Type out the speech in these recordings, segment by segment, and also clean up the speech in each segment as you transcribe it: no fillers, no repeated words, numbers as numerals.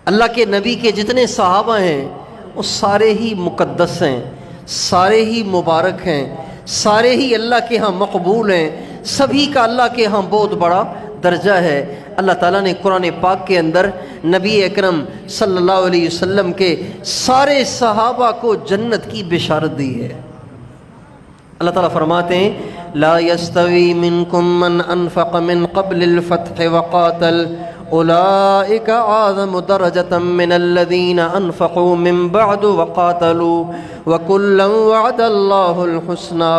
اللہ کے نبی کے جتنے صحابہ ہیں وہ سارے ہی مقدس ہیں، سارے ہی مبارک ہیں، سارے ہی اللہ کے ہاں مقبول ہیں، سبھی کا اللہ کے ہاں بہت بڑا درجہ ہے۔ اللہ تعالیٰ نے قرآن پاک کے اندر نبی اکرم صلی اللہ علیہ وسلم کے سارے صحابہ کو جنت کی بشارت دی ہے۔ اللہ تعالیٰ فرماتے ہیں لا يستوی منکم من انفق من قبل الفتح وقاتل اولئک اعظم درجة من الذین انفقوا من بعد وقاتلوا وکلا وعد اللہ الحسنى۔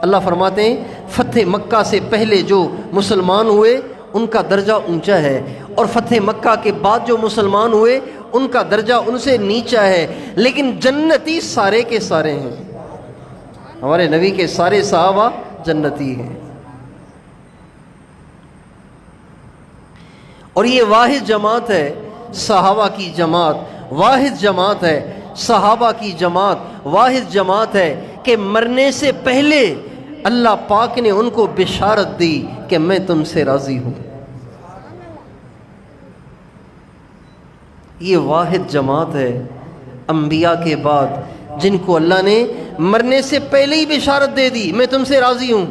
اللہ فرماتے ہیں فتح مکہ سے پہلے جو مسلمان ہوئے ان کا درجہ اونچا ہے، اور فتح مکہ کے بعد جو مسلمان ہوئے ان کا درجہ ان سے نیچا ہے، لیکن جنتی سارے کے سارے ہیں۔ ہمارے نبی کے سارے صحابہ جنتی ہیں، اور یہ واحد جماعت ہے صحابہ کی جماعت، واحد جماعت ہے صحابہ کی جماعت، واحد جماعت ہے کہ مرنے سے پہلے اللہ پاک نے ان کو بشارت دی کہ میں تم سے راضی ہوں۔ یہ واحد جماعت ہے انبیاء کے بعد جن کو اللہ نے مرنے سے پہلے ہی بشارت دے دی میں تم سے راضی ہوں۔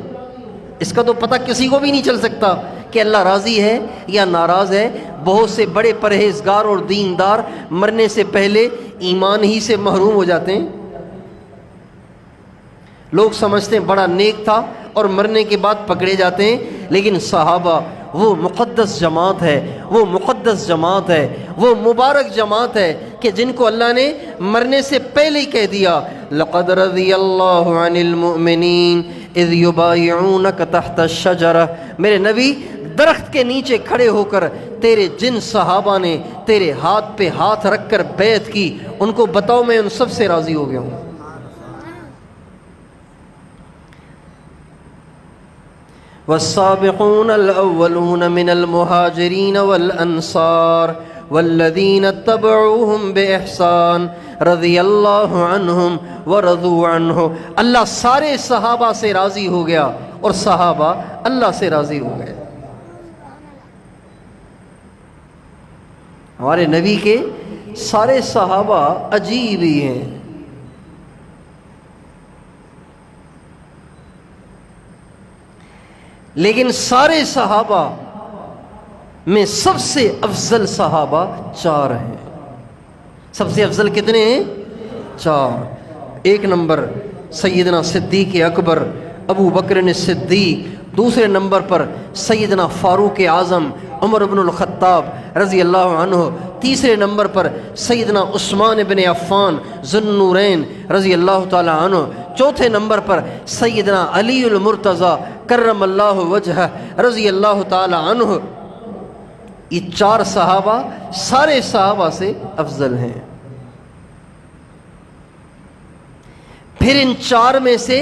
اس کا تو پتہ کسی کو بھی نہیں چل سکتا کہ اللہ راضی ہے یا ناراض ہے۔ بہت سے بڑے پرہیزگار اور دیندار مرنے سے پہلے ایمان ہی سے محروم ہو جاتے ہیں۔ لوگ سمجھتے ہیں بڑا نیک تھا اور مرنے کے بعد پکڑے جاتے ہیں، لیکن صحابہ وہ مقدس جماعت ہے، وہ مقدس جماعت ہے، وہ مبارک جماعت ہے کہ جن کو اللہ نے مرنے سے پہلے ہی کہہ دیا لقد رضی اللہ عن المؤمنین اذ یبایعونک تحت الشجرہ۔ میرے نبی درخت کے نیچے کھڑے ہو کر تیرے جن صحابہ نے تیرے ہاتھ پہ ہاتھ رکھ کر بیعت کی ان کو بتاؤ میں ان سب سے راضی ہو گیا ہوں۔ والسابقون الأولون من المهاجرين والأنصار والذين اتبعوهم بإحسان رضی اللہ عنہم ورضوا عنہ۔ اللہ سارے صحابہ سے راضی ہو گیا اور صحابہ اللہ سے راضی ہو گئے۔ ہمارے نبی کے سارے صحابہ عجیب ہی ہیں۔ لیکن سارے صحابہ میں سب سے افضل صحابہ چار ہیں۔ سب سے افضل کتنے ہیں؟ چار۔ ایک نمبر سیدنا صدیق اکبر ابو بکر صدیق، دوسرے نمبر پر سیدنا فاروق اعظم عمر بن الخطاب رضی اللہ عنہ، تیسرے نمبر پر سیدنا عثمان بن عفان ذو النورین رضی اللہ تعالی عنہ، چوتھے نمبر پر سیدنا علی المرتضی کرم اللہ وجہہ رضی اللہ تعالی عنہ۔ یہ چار صحابہ سارے صحابہ سے افضل ہیں۔ پھر ان چار میں سے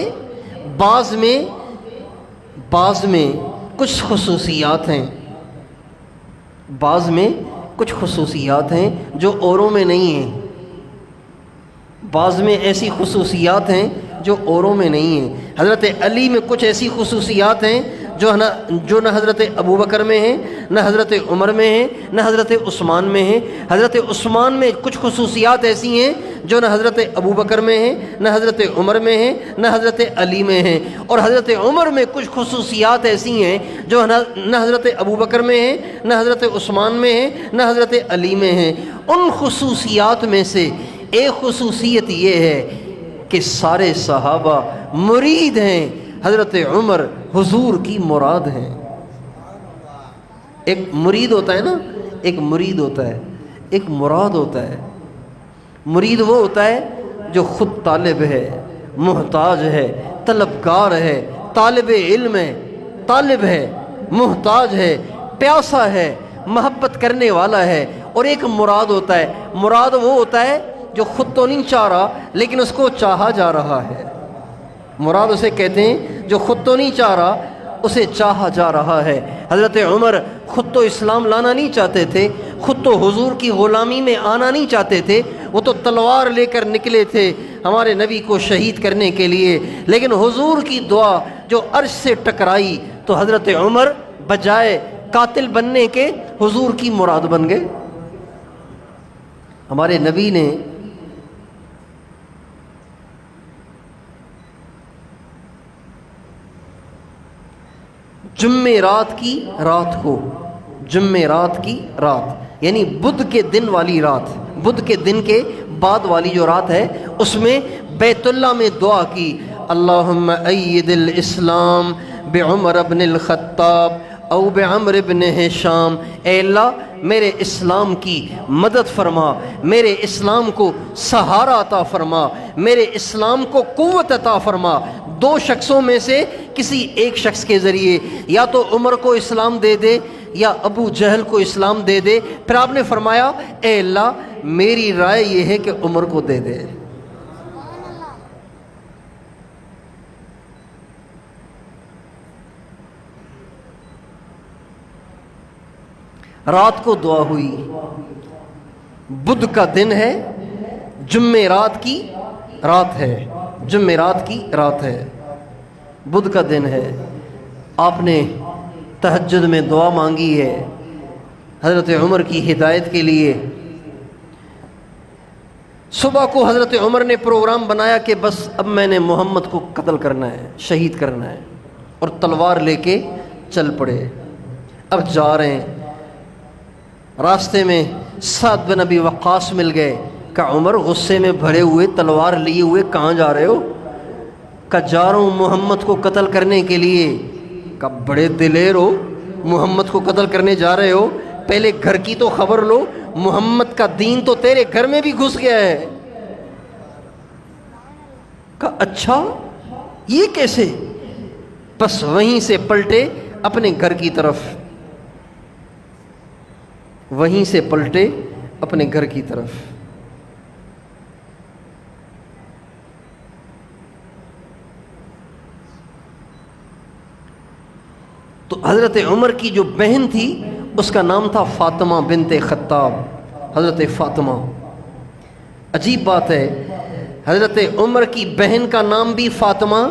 بعض میں کچھ خصوصیات ہیں، بعض میں کچھ خصوصیات ہیں جو اوروں میں نہیں ہیں، بعض میں ایسی خصوصیات ہیں جو اوروں میں نہیں ہیں۔ حضرت علی میں کچھ ایسی خصوصیات ہیں جو نہ حضرت ابو بکر میں ہیں، نہ حضرت عمر میں ہیں، نہ حضرت عثمان میں ہیں۔ حضرت عثمان میں کچھ خصوصیات ایسی ہیں جو نہ حضرت ابو بکر میں ہیں، نہ حضرت عمر میں ہیں، نہ حضرت علی میں ہیں، اور حضرت عمر میں کچھ خصوصیات ایسی ہیں جو نہ حضرت ابو بکر میں ہیں، نہ حضرت عثمان میں ہیں، نہ حضرت علی میں ہیں۔ ان خصوصیات میں سے ایک خصوصیت یہ ہے کہ سارے صحابہ مرید ہیں، حضرت عمر حضور کی مراد ہیں۔ ایک مرید ہوتا ہے نا، ایک مرید ہوتا ہے، ایک مراد ہوتا ہے۔ مرید وہ ہوتا ہے جو خود طالب ہے، محتاج ہے، طلبگار ہے، طالب علم ہے، طالب ہے، محتاج ہے، پیاسا ہے، محبت کرنے والا ہے۔ اور ایک مراد ہوتا ہے، مراد وہ ہوتا ہے جو خود تو نہیں چاہ رہا لیکن اس کو چاہا جا رہا ہے۔ مراد اسے کہتے ہیں جو خود تو نہیں چاہ رہا اسے چاہا جا رہا ہے۔ حضرت عمر خود تو اسلام لانا نہیں چاہتے تھے، خود تو حضور کی غلامی میں آنا نہیں چاہتے تھے، وہ تو تلوار لے کر نکلے تھے ہمارے نبی کو شہید کرنے کے لیے، لیکن حضور کی دعا جو عرش سے ٹکرائی تو حضرت عمر بجائے قاتل بننے کے حضور کی مراد بن گئے۔ ہمارے نبی نے جمعرات کی رات کو، جمعرات کی رات یعنی بدھ کے دن والی رات، بدھ کے دن کے بعد والی جو رات ہے، اس میں بیت اللہ میں دعا کی، اللہم اید الاسلام بعمر بن الخطاب او بعمر بن ہشام، اے اللہ میرے اسلام کی مدد فرما، میرے اسلام کو سہارا عطا فرما، میرے اسلام کو قوت عطا فرما۔ دو شخصوں میں سے کسی ایک شخص کے ذریعے، یا تو عمر کو اسلام دے دے یا ابو جہل کو اسلام دے دے۔ پھر آپ نے فرمایا اے اللہ میری رائے یہ ہے کہ عمر کو دے دے۔ رات کو دعا ہوئی، بدھ کا دن ہے، جمعرات کی رات ہے، جمعرات کی رات ہے، بدھ کا دن ہے۔ آپ نے تہجد میں دعا مانگی ہے حضرت عمر کی ہدایت کے لیے۔ صبح کو حضرت عمر نے پروگرام بنایا کہ بس اب میں نے محمد کو قتل کرنا ہے، شہید کرنا ہے، اور تلوار لے کے چل پڑے۔ اب جا رہے ہیں، راستے میں سعد بن ابی وقاص مل گئے۔ کہ عمر غصے میں بھرے ہوئے تلوار لیے ہوئے کہاں جا رہے ہو؟ کہ جا رہا ہوں محمد کو قتل کرنے کے لیے۔ کہ بڑے دلیر ہو، محمد کو قتل کرنے جا رہے ہو، پہلے گھر کی تو خبر لو، محمد کا دین تو تیرے گھر میں بھی گھس گیا ہے۔ کہ اچھا یہ کیسے؟ بس وہیں سے پلٹے اپنے گھر کی طرف، وہیں سے پلٹے اپنے گھر کی طرف۔ تو حضرت عمر کی جو بہن تھی اس کا نام تھا فاطمہ بنت خطاب، حضرت فاطمہ۔ عجیب بات ہے، حضرت عمر کی بہن کا نام بھی فاطمہ،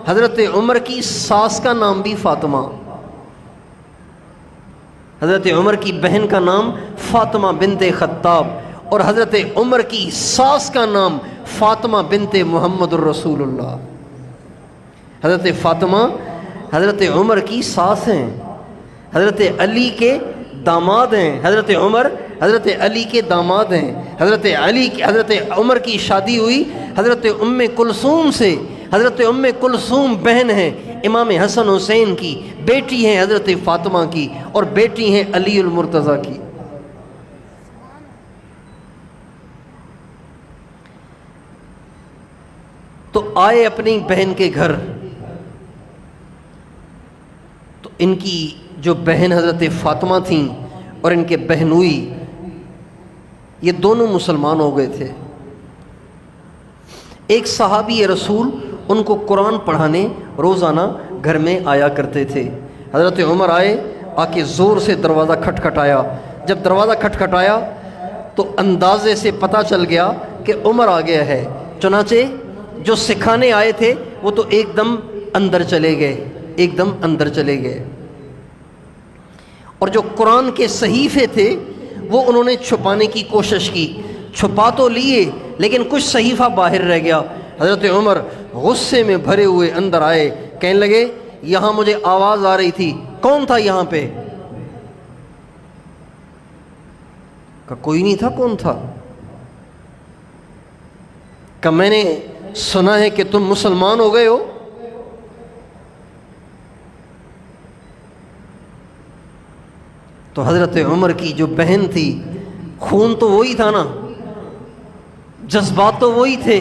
حضرت عمر کی ساس کا نام بھی فاطمہ۔ حضرت عمر کی بہن کا نام فاطمہ بنت خطاب اور حضرت عمر کی ساس کا نام فاطمہ بنت محمد الرسول اللہ۔ حضرت فاطمہ حضرت عمر کی ساس ہیں، حضرت علی کے داماد ہیں، حضرت عمر حضرت علی کے داماد ہیں۔ حضرت عمر کی شادی ہوئی حضرت ام کلثوم سے۔ حضرت ام کلثوم بہن ہیں امام حسن حسین کی، بیٹی ہیں حضرت فاطمہ کی، اور بیٹی ہیں علی المرتضیٰ کی۔ تو آئے اپنی بہن کے گھر، تو ان کی جو بہن حضرت فاطمہ تھیں اور ان کے بہنوئی، یہ دونوں مسلمان ہو گئے تھے۔ ایک صحابی رسول ان کو قرآن پڑھانے روزانہ گھر میں آیا کرتے تھے۔ حضرت عمر آئے، آ کے زور سے دروازہ کھٹکھٹایا۔ جب دروازہ کھٹکھٹایا تو اندازے سے پتہ چل گیا کہ عمر آ گیا ہے۔ چنانچہ جو سکھانے آئے تھے وہ تو ایک دم اندر چلے گئے، ایک دم اندر چلے گئے، اور جو قرآن کے صحیفے تھے وہ انہوں نے چھپانے کی کوشش کی۔ چھپا تو لیے لیکن کچھ صحیفہ باہر رہ گیا۔ حضرت عمر غصے میں بھرے ہوئے اندر آئے، کہنے لگے یہاں مجھے آواز آ رہی تھی، کون تھا یہاں پہ؟ کہ کوئی نہیں تھا۔ کون تھا؟ کہ میں نے سنا ہے کہ تم مسلمان ہو گئے ہو۔ تو حضرت عمر کی جو بہن تھی، خون تو وہی تھا نا، جذبات تو وہی تھے،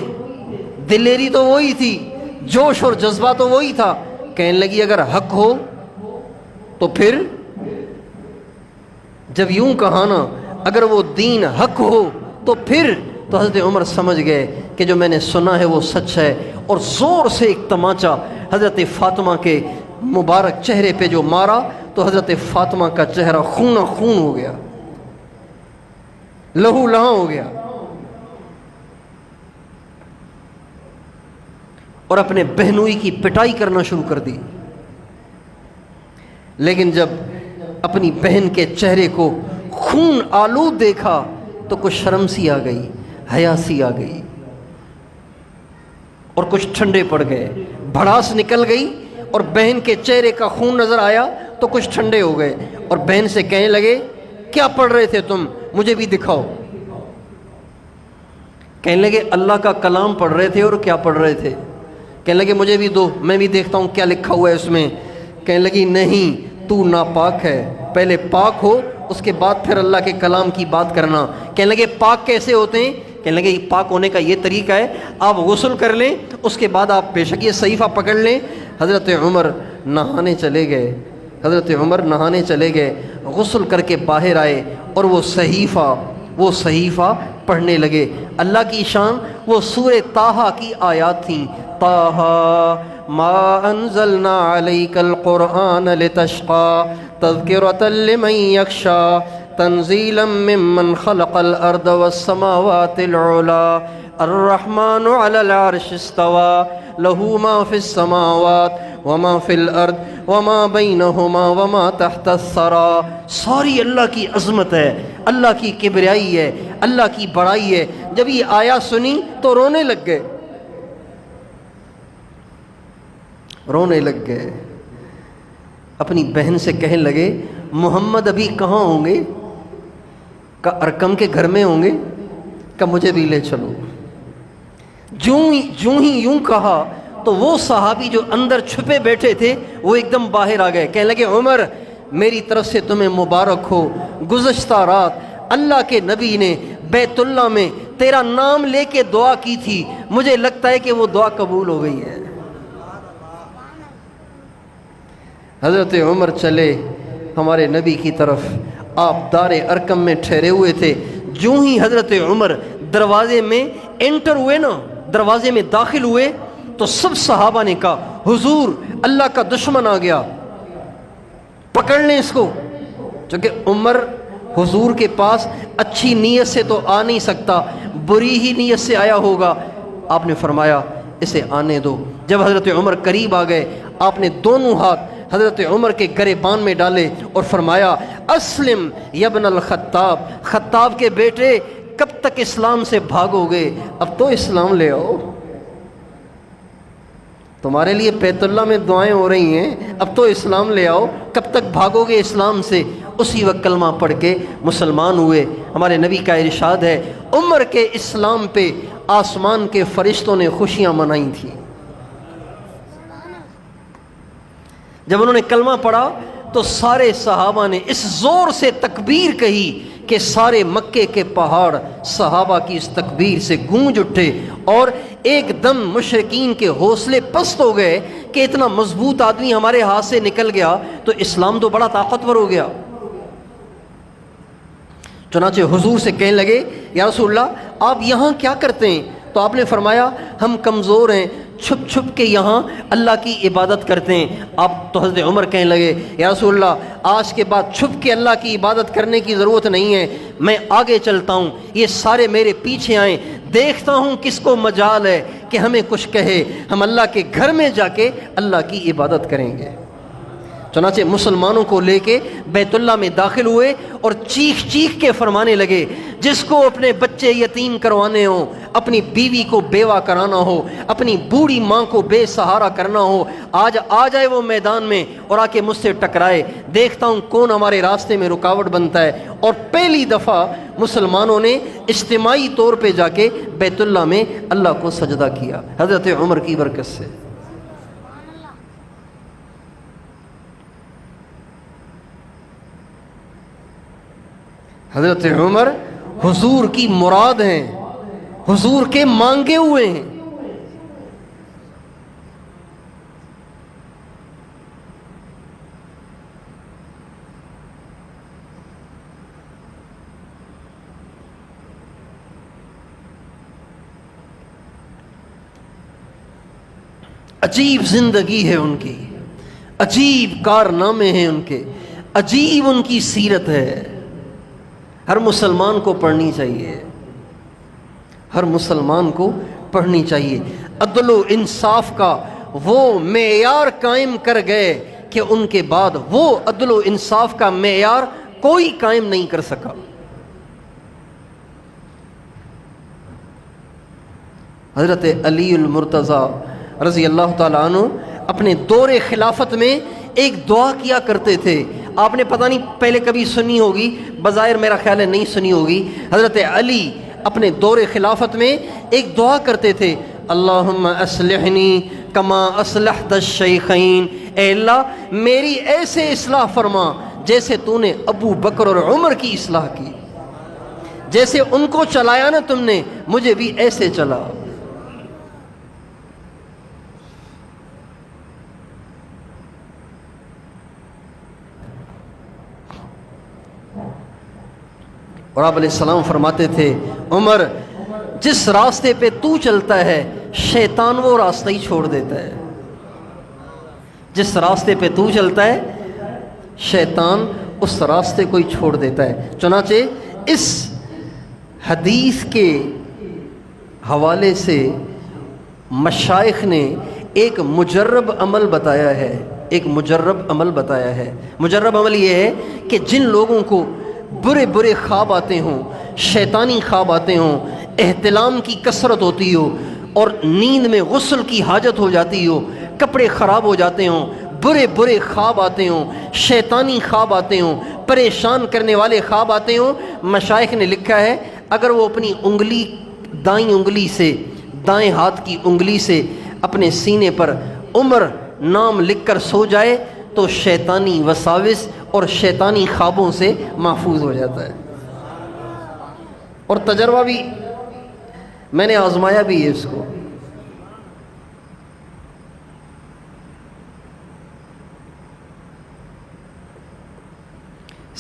دلیری تو وہی تھی، جوش اور جذبہ تو وہی تھا۔ کہنے لگی اگر حق ہو تو پھر، جب یوں کہا نا اگر وہ دین حق ہو تو پھر، تو حضرت عمر سمجھ گئے کہ جو میں نے سنا ہے وہ سچ ہے، اور زور سے ایک تماچا حضرت فاطمہ کے مبارک چہرے پہ جو مارا تو حضرت فاطمہ کا چہرہ خون خون ہو گیا، لہو لہاں ہو گیا، اور اپنے بہنوئی کی پٹائی کرنا شروع کر دی۔ لیکن جب اپنی بہن کے چہرے کو خون آلود دیکھا تو کچھ شرم سی آ گئی، حیا سی آ گئی، اور کچھ ٹھنڈے پڑ گئے، بھڑاس نکل گئی، اور بہن کے چہرے کا خون نظر آیا تو کچھ ٹھنڈے ہو گئے، اور بہن سے کہنے لگے کیا پڑھ رہے تھے تم، مجھے بھی دکھاؤ۔ کہنے لگے اللہ کا کلام پڑھ رہے تھے۔ اور کیا پڑھ رہے تھے؟ کہنے لگے مجھے بھی دو، میں بھی دیکھتا ہوں کیا لکھا ہوا ہے اس میں۔ کہنے لگی نہیں، تو ناپاک ہے، پہلے پاک ہو، اس کے بعد پھر اللہ کے کلام کی بات کرنا۔ کہنے لگے پاک کیسے ہوتے ہیں؟ کہنے لگے پاک ہونے کا یہ طریقہ ہے، آپ غسل کر لیں، اس کے بعد آپ بے شک یہ صحیفہ پکڑ لیں۔ حضرت عمر نہانے چلے گئے، حضرت عمر نہانے چلے گئے، غسل کر کے باہر آئے، اور وہ صحیفہ پڑھنے لگے۔ اللہ کی شان، وہ سورہ طٰہٰ کی آیات تھیں۔ طٰہٰ ما انزلنا علیک القرآن لتشقى تذکرۃ لمن یخشی تنزیلا ممن خلق الارض والسماوات العلی الرحمن علی العرش استوى له ما في السماوات وما في الارض وما بینہما وما تحت الثری۔ ساری اللہ کی عظمت ہے، اللہ کی کبریائی ہے، اللہ کی بڑائی ہے۔ جب یہ آیات سنی تو رونے لگ گئے، اپنی بہن سے کہنے لگے محمد ابھی کہاں ہوں گے؟ کہ ارکم کے گھر میں ہوں گے، کہ مجھے بھی لے چلو۔ جوں ہی یوں کہا تو وہ صحابی جو اندر چھپے بیٹھے تھے وہ ایک دم باہر آ گئے، کہنے لگے عمر میری طرف سے تمہیں مبارک ہو، گزشتہ رات اللہ کے نبی نے بیت اللہ میں تیرا نام لے کے دعا کی تھی، مجھے لگتا ہے کہ وہ دعا قبول ہو گئی ہے۔ حضرت عمر چلے ہمارے نبی کی طرف، آپ دار ارکم میں ٹھہرے ہوئے تھے۔ جو ہی حضرت عمر دروازے میں انٹر ہوئے نا، دروازے میں داخل ہوئے تو سب صحابہ نے کہا حضور اللہ کا دشمن آ گیا، پکڑ لیں اس کو۔ چونکہ عمر حضور کے پاس اچھی نیت سے تو آ نہیں سکتا، بری ہی نیت سے آیا ہوگا۔ آپ نے فرمایا اسے آنے دو۔ جب حضرت عمر قریب آ گئے، آپ نے دونوں ہاتھ حضرت عمر کے گریبان میں ڈالے اور فرمایا اسلم یا ابن الخطاب، خطاب کے بیٹے کب تک اسلام سے بھاگو گے؟ اب تو اسلام لے آؤ، تمہارے لیے بیت اللہ میں دعائیں ہو رہی ہیں، اب تو اسلام لے آؤ، کب تک بھاگو گے اسلام سے؟ اسی وقت کلمہ پڑھ کے مسلمان ہوئے۔ ہمارے نبی کا ارشاد ہے عمر کے اسلام پہ آسمان کے فرشتوں نے خوشیاں منائی تھیں۔ جب انہوں نے کلمہ پڑھا تو سارے صحابہ نے اس زور سے تکبیر کہی کہ سارے مکے کے پہاڑ صحابہ کی اس تکبیر سے گونج اٹھے، اور ایک دم مشرکین کے حوصلے پست ہو گئے کہ اتنا مضبوط آدمی ہمارے ہاتھ سے نکل گیا تو اسلام تو بڑا طاقتور ہو گیا۔ چنانچہ حضور سے کہنے لگے یا رسول اللہ آپ یہاں کیا کرتے ہیں؟ تو آپ نے فرمایا ہم کمزور ہیں، چھپ چھپ کے یہاں اللہ کی عبادت کرتے ہیں۔ آپ تو حضرت عمر کہنے لگے یا رسول اللہ آج کے بعد چھپ کے اللہ کی عبادت کرنے کی ضرورت نہیں ہے، میں آگے چلتا ہوں، یہ سارے میرے پیچھے آئیں، دیکھتا ہوں کس کو مجال ہے کہ ہمیں کچھ کہے، ہم اللہ کے گھر میں جا کے اللہ کی عبادت کریں گے۔ چنانچہ مسلمانوں کو لے کے بیت اللہ میں داخل ہوئے اور چیخ چیخ کے فرمانے لگے جس کو اپنے بچے یتیم کروانے ہوں، اپنی بیوی کو بیوہ کرانا ہو، اپنی بوڑھی ماں کو بے سہارا کرنا ہو، آج آ جائے وہ میدان میں اور آ کے مجھ سے ٹکرائے، دیکھتا ہوں کون ہمارے راستے میں رکاوٹ بنتا ہے۔ اور پہلی دفعہ مسلمانوں نے اجتماعی طور پہ جا کے بیت اللہ میں اللہ کو سجدہ کیا حضرت عمر کی برکت سے۔ حضرت عمر حضور کی مراد ہیں، حضور کے مانگے ہوئے ہیں۔ عجیب زندگی ہے ان کی، عجیب کارنامے ہیں ان کے، عجیب ان کی سیرت ہے، ہر مسلمان کو پڑھنی چاہیے، ہر مسلمان کو پڑھنی چاہیے۔ عدل و انصاف کا وہ معیار قائم کر گئے کہ ان کے بعد وہ عدل و انصاف کا معیار کوئی قائم نہیں کر سکا۔ حضرت علی المرتضیٰ رضی اللہ تعالیٰ عنہ اپنے دور خلافت میں ایک دعا کیا کرتے تھے. آپ نے پتہ نہیں پہلے کبھی سنی ہوگی، بظاہر میرا خیال ہے نہیں سنی ہوگی. حضرت علی اپنے دور خلافت میں ایک دعا کرتے تھے، اللہم اصلحنی کما اصلحت الشیخین، اے اللہ میری ایسے اصلاح فرما جیسے تو نے ابو بکر اور عمر کی اصلاح کی. جیسے ان کو چلایا نا تم نے، مجھے بھی ایسے چلا. اور آپ علیہ السلام فرماتے تھے، عمر جس راستے پہ تو چلتا ہے شیطان وہ راستہ ہی چھوڑ دیتا ہے. جس راستے پہ تو چلتا ہے شیطان اس راستے کو ہی چھوڑ دیتا ہے. چنانچہ اس حدیث کے حوالے سے مشائخ نے ایک مجرب عمل بتایا ہے. ایک مجرب عمل بتایا ہے. مجرب عمل یہ ہے کہ جن لوگوں کو برے برے خواب آتے ہوں، شیطانی خواب آتے ہوں، احتلام کی کثرت ہوتی ہو اور نیند میں غسل کی حاجت ہو جاتی ہو، کپڑے خراب ہو جاتے ہوں، برے برے خواب آتے ہوں، شیطانی خواب آتے ہوں، پریشان کرنے والے خواب آتے ہوں، مشائخ نے لکھا ہے اگر وہ اپنی انگلی دائیں انگلی سے، دائیں ہاتھ کی انگلی سے اپنے سینے پر عمر نام لکھ کر سو جائے تو شیطانی وساوس اور شیطانی خوابوں سے محفوظ ہو جاتا ہے. اور تجربہ بھی میں نے آزمایا بھی ہے اس کو.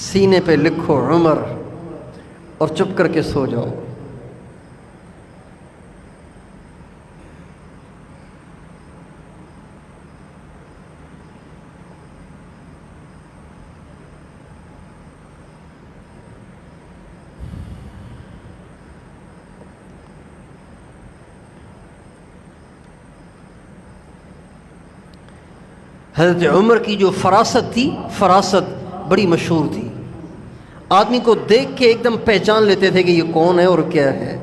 سینے پہ لکھو عمر اور چپ کر کے سو جاؤ. حضرت عمر کی جو فراست تھی، فراست بڑی مشہور تھی. آدمی کو دیکھ کے ایک دم پہچان لیتے تھے کہ یہ کون ہے اور کیا ہے.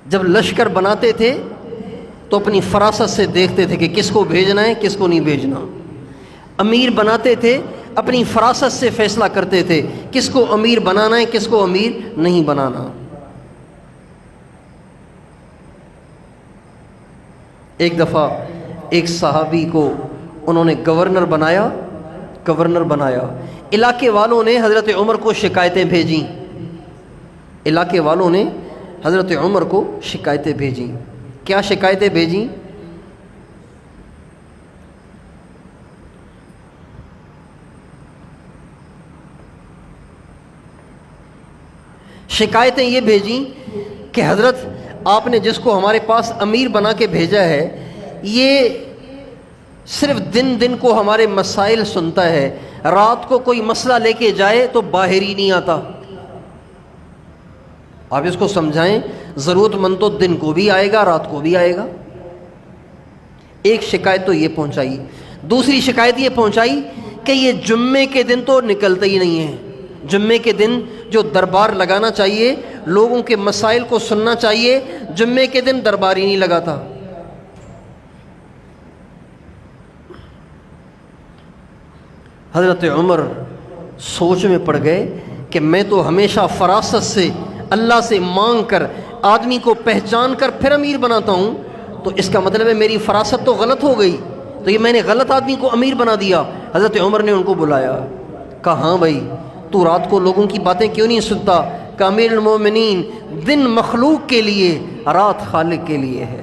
جب لشکر بناتے تھے تو اپنی فراست سے دیکھتے تھے کہ کس کو بھیجنا ہے کس کو نہیں بھیجنا. امیر بناتے تھے اپنی فراست سے فیصلہ کرتے تھے کس کو امیر بنانا ہے کس کو امیر نہیں بنانا. ایک دفعہ ایک صحابی کو انہوں نے گورنر بنایا. علاقے والوں نے حضرت عمر کو شکایتیں بھیجیں. علاقے والوں نے حضرت عمر کو شکایتیں بھیجیں. کیا شکایتیں بھیجیں؟ شکایتیں یہ بھیجیں کہ حضرت آپ نے جس کو ہمارے پاس امیر بنا کے بھیجا ہے یہ صرف دن دن کو ہمارے مسائل سنتا ہے، رات کو کوئی مسئلہ لے کے جائے تو باہر ہی نہیں آتا. آپ اس کو سمجھائیں، ضرورت مند تو دن کو بھی آئے گا رات کو بھی آئے گا. ایک شکایت تو یہ پہنچائی. دوسری شکایت یہ پہنچائی کہ یہ جمعے کے دن تو نکلتا ہی نہیں ہے. جمعے کے دن جو دربار لگانا چاہیے، لوگوں کے مسائل کو سننا چاہیے، جمعے کے دن دربار ہی نہیں لگاتا. حضرت عمر سوچ میں پڑ گئے کہ میں تو ہمیشہ فراست سے اللہ سے مانگ کر آدمی کو پہچان کر پھر امیر بناتا ہوں، تو اس کا مطلب ہے میری فراست تو غلط ہو گئی، تو یہ میں نے غلط آدمی کو امیر بنا دیا. حضرت عمر نے ان کو بلایا، کہا ہاں بھائی تو رات کو لوگوں کی باتیں کیوں نہیں سنتا؟ کہ امیر المومنین دن مخلوق کے لیے رات خالق کے لیے ہے.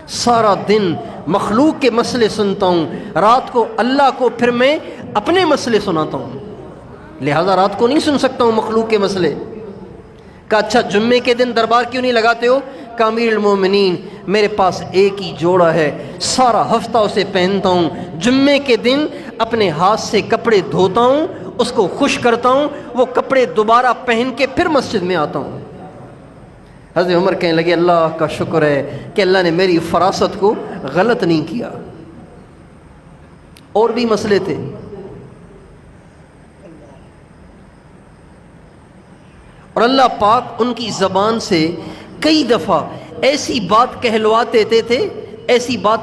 سارا دن مخلوق کے مسئلے سنتا ہوں، رات کو اللہ کو پھر میں اپنے مسئلے سناتا ہوں، لہذا رات کو نہیں سن سکتا ہوں مخلوق کے مسئلے. کہا اچھا جمعے کے دن دربار کیوں نہیں لگاتے ہو؟ کہ امیر المومنین میرے پاس ایک ہی جوڑا ہے، سارا ہفتہ اسے پہنتا ہوں، جمعے کے دن اپنے ہاتھ سے کپڑے دھوتا ہوں، اس کو خشک کرتا ہوں، وہ کپڑے دوبارہ پہن کے پھر مسجد میں آتا ہوں. حضرت عمر کہنے لگے اللہ کا شکر ہے کہ اللہ نے میری فراست کو غلط نہیں کیا. اور بھی مسئلے تھے. اور اللہ پاک ان کی زبان سے کئی دفعہ ایسی بات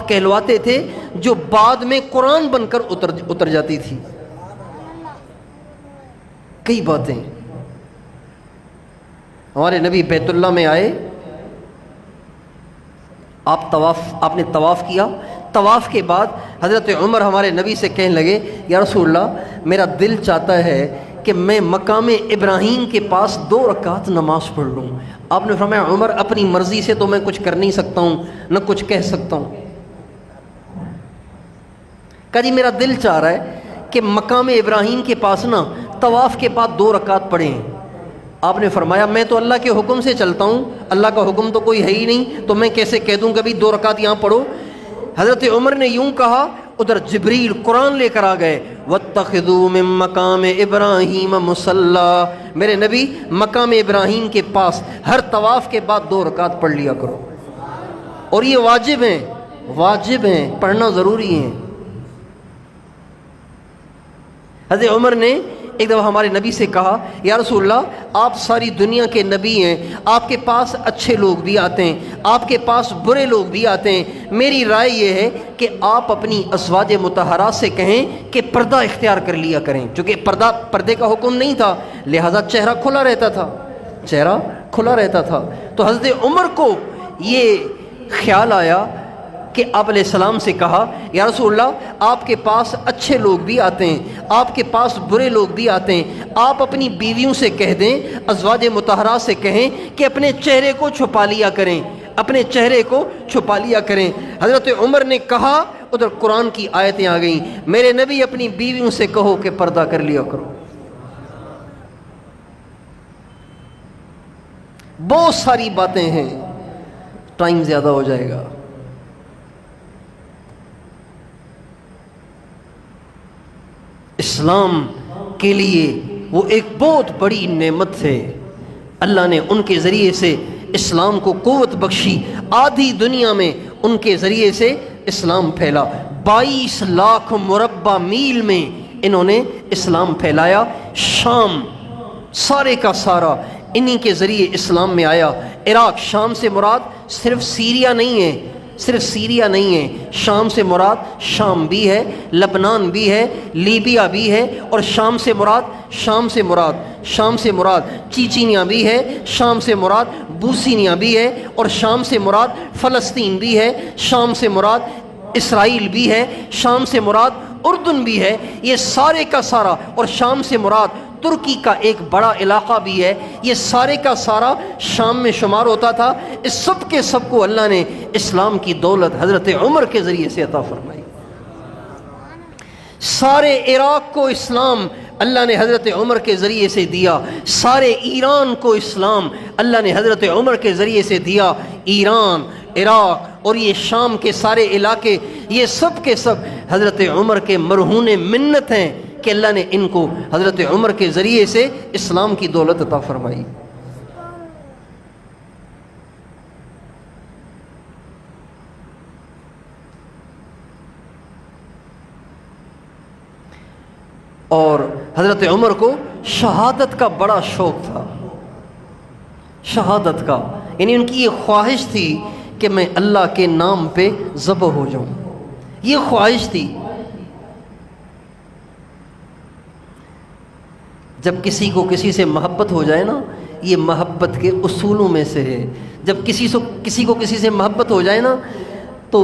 کہلواتے تھے جو بعد میں قرآن بن کر اتر جاتی تھی. کئی باتیں. ہمارے نبی بیت اللہ میں آئے، آپ نے طواف کیا. طواف کے بعد حضرت عمر ہمارے نبی سے کہنے لگے یا رسول اللہ میرا دل چاہتا ہے کہ میں مقام ابراہیم کے پاس 2 رکعت نماز پڑھ لوں. آپ نے فرمایا عمر اپنی مرضی سے تو میں کچھ کر نہیں سکتا ہوں نہ کچھ کہہ سکتا ہوں. کہا جی میرا دل چاہ رہا ہے کہ مقام ابراہیم کے پاس نا طواف کے بعد 2 رکعت پڑھیں. آپ نے فرمایا میں تو اللہ کے حکم سے چلتا ہوں، اللہ کا حکم تو کوئی ہے ہی نہیں، تو میں کیسے کہہ دوں کبھی 2 رکعت یہاں پڑھو. حضرت عمر نے یوں کہا، ادھر جبریل قرآن لے کر آ گئے، وَاتَّخِذُوا مِن مَّقَامِ إِبْرَاهِيمَ مُصَلَّى، میرے نبی مقام ابراہیم کے پاس ہر طواف کے بعد 2 رکعت پڑھ لیا کرو. اور یہ واجب ہیں، پڑھنا ضروری ہے. حضرت عمر نے ایک دفعہ ہمارے نبی سے کہا یا رسول اللہ آپ ساری دنیا کے نبی ہیں، آپ کے پاس اچھے لوگ بھی آتے ہیں، آپ کے پاس برے لوگ بھی آتے ہیں، میری رائے یہ ہے کہ آپ اپنی ازواج مطہرات سے کہیں کہ پردہ اختیار کر لیا کریں. چونکہ پردے کا حکم نہیں تھا لہذا چہرہ کھلا رہتا تھا. تو حضرت عمر کو یہ خیال آیا کہ آپ علیہ السلام سے کہا یا رسول اللہ آپ کے پاس اچھے لوگ بھی آتے ہیں، آپ کے پاس برے لوگ بھی آتے ہیں، آپ اپنی بیویوں سے کہہ دیں، ازواج مطہرات سے کہیں کہ اپنے چہرے کو چھپا لیا کریں. حضرت عمر نے کہا، ادھر قرآن کی آیتیں آ گئیں، میرے نبی اپنی بیویوں سے کہو کہ پردہ کر لیا کرو. بہت ساری باتیں ہیں، ٹائم زیادہ ہو جائے گا. اسلام کے لیے وہ ایک بہت بڑی نعمت ہے. اللہ نے ان کے ذریعے سے اسلام کو قوت بخشی، آدھی دنیا میں ان کے ذریعے سے اسلام پھیلا. 22 لاکھ مربع میل میں انہوں نے اسلام پھیلایا. شام سارے کا سارا انہی کے ذریعے اسلام میں آیا. عراق، شام سے مراد صرف سیریا نہیں ہے، شام سے مراد شام بھی ہے، لبنان بھی ہے، لیبیا بھی ہے، اور شام سے مراد چیچینیا بھی ہے، شام سے مراد بوسینیا بھی ہے، اور شام سے مراد فلسطین بھی ہے، شام سے مراد اسرائیل بھی ہے، شام سے مراد اردن بھی ہے. یہ سارے کا سارا، اور شام سے مراد ترکی کا ایک بڑا علاقہ بھی ہے، یہ سارے کا سارا شام میں شمار ہوتا تھا. اس سب کے سب کو اللہ نے اسلام کی دولت حضرت عمر کے ذریعے سے عطا فرمائی. سارے عراق کو اسلام اللہ نے حضرت عمر کے ذریعے سے دیا. سارے ایران کو اسلام اللہ نے حضرت عمر کے ذریعے سے دیا. ایران، عراق اور یہ شام کے سارے علاقے، یہ سب کے سب حضرت عمر کے مرہون منت ہیں کہ اللہ نے ان کو حضرت عمر کے ذریعے سے اسلام کی دولت عطا فرمائی. اور حضرت عمر کو شہادت کا بڑا شوق تھا، شہادت کا، یعنی ان کی یہ خواہش تھی کہ میں اللہ کے نام پہ ذبح ہو جاؤں. یہ خواہش تھی. جب کسی کو کسی سے محبت ہو جائے نا، یہ محبت کے اصولوں میں سے ہے. جب کسی کو کسی سے محبت ہو جائے نا، تو